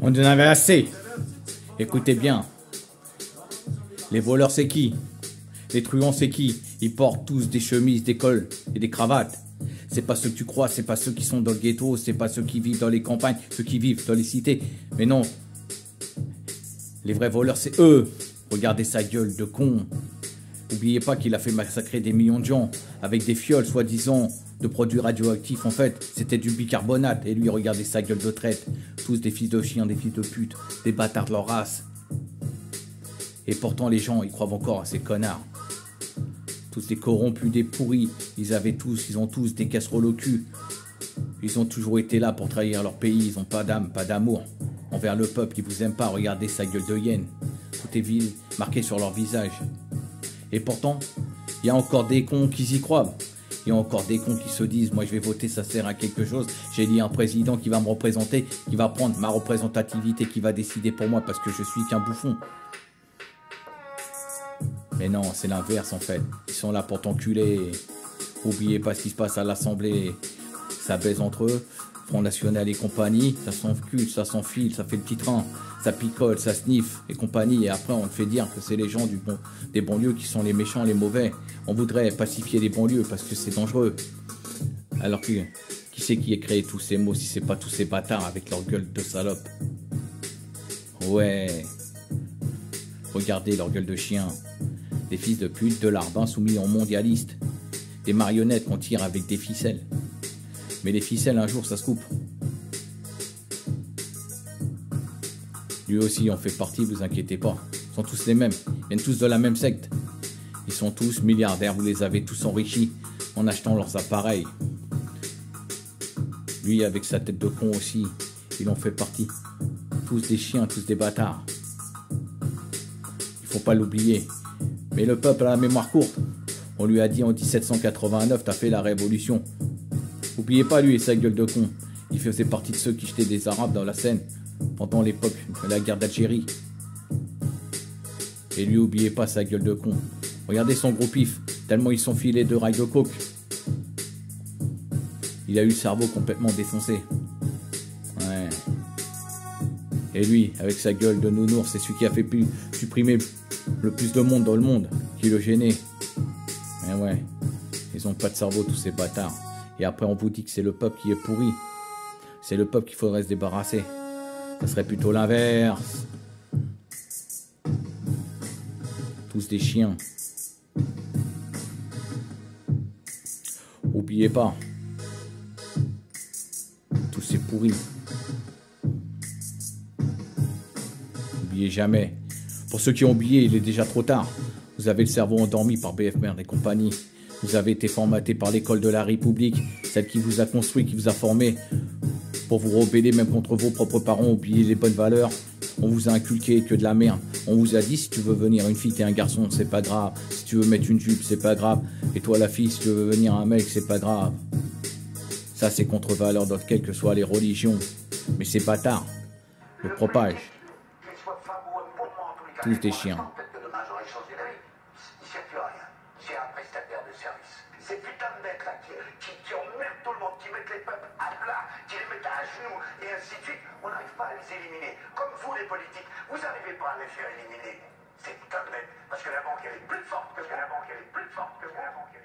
On en avait assez. Écoutez bien. Les voleurs, c'est qui? Les truands, c'est qui? Ils portent tous des chemises, des cols et des cravates. C'est pas ceux que tu crois, c'est pas ceux qui sont dans le ghetto, c'est pas ceux qui vivent dans les campagnes, ceux qui vivent dans les cités. Mais non. Les vrais voleurs, c'est eux. Regardez sa gueule de con. N'oubliez pas qu'il a fait massacrer des millions de gens avec des fioles, soi-disant, de produits radioactifs. En fait, c'était du bicarbonate. Et lui, regardez sa gueule de traite. Tous des fils de chiens, des fils de pute, des bâtards de leur race. Et pourtant, les gens, ils croient encore à ces connards. Tous des corrompus, des pourris. Ils ont tous des casseroles au cul. Ils ont toujours été là pour trahir leur pays. Ils n'ont pas d'âme, pas d'amour envers le peuple qui vous aime pas. Regardez sa gueule de hyène. Tout est marqué sur leur visage. Et pourtant, il y a encore des cons qui y croient. Il y a encore des cons qui se disent, moi je vais voter, ça sert à quelque chose. J'ai dit un président qui va me représenter, qui va prendre ma représentativité, qui va décider pour moi parce que je suis qu'un bouffon. Mais non, c'est l'inverse en fait. Ils sont là pour t'enculer. Oubliez pas ce qui se passe à l'Assemblée. Ça baise entre eux. Front National et compagnie. Ça s'encule, ça s'enfile, ça fait le petit train. Ça picole, ça sniffe et compagnie. Et après, on te fait dire que c'est les gens des banlieues qui sont les méchants, les mauvais. On voudrait pacifier les banlieues parce que c'est dangereux. Alors que, qui c'est qui a créé tous ces mots si c'est pas tous ces bâtards avec leur gueule de salope? Ouais. Regardez leur gueule de chien. Des fils de pute, de larbins soumis aux mondialistes. Des marionnettes qu'on tire avec des ficelles. Mais les ficelles, un jour, ça se coupe. Lui aussi en fait partie, vous inquiétez pas. Ils sont tous les mêmes. Ils viennent tous de la même secte. Ils sont tous milliardaires, vous les avez tous enrichis en achetant leurs appareils. Lui, avec sa tête de con aussi, il en fait partie. Tous des chiens, tous des bâtards. Il faut pas l'oublier. Mais le peuple a la mémoire courte. On lui a dit en 1789, t'as fait la révolution. Oubliez pas lui et sa gueule de con. Il faisait partie de ceux qui jetaient des Arabes dans la Seine pendant l'époque de la guerre d'Algérie. Et lui, oubliez pas sa gueule de con. Regardez son gros pif, tellement ils sont filés de rails de coke. Il a eu le cerveau complètement défoncé. Ouais. Et lui, avec sa gueule de nounours, c'est celui qui a fait supprimer le plus de monde dans le monde, qui le gênait. Mais ouais, ils ont pas de cerveau tous ces bâtards. Et après on vous dit que c'est le peuple qui est pourri. C'est le peuple qu'il faudrait se débarrasser. Ça serait plutôt l'inverse. Tous des chiens. Oubliez pas. Tous ces pourris. Oubliez jamais. Pour ceux qui ont oublié, il est déjà trop tard. Vous avez le cerveau endormi par BF Merde et compagnie. Vous avez été formaté par l'école de la République, celle qui vous a construit, qui vous a formé, pour vous rebeller même contre vos propres parents, oublier les bonnes valeurs. On vous a inculqué que de la merde. On vous a dit, si tu veux venir une fille, t'es un garçon, c'est pas grave. Si tu veux mettre une jupe, c'est pas grave. Et toi, la fille, si tu veux venir un mec, c'est pas grave. Ça, c'est contre-valeur dans quelles que soient les religions. Mais ces bâtards le propagent. Tous des chiens. Ces putains de mecs là qui emmerdent tout le monde, qui mettent les peuples à plat, qui les mettent à genoux et ainsi de suite, on n'arrive pas à les éliminer. Comme vous les politiques, vous n'arrivez pas à les faire éliminer. Ces putains de mecs, parce que la banque elle est plus forte que la banque elle est plus forte que la banque.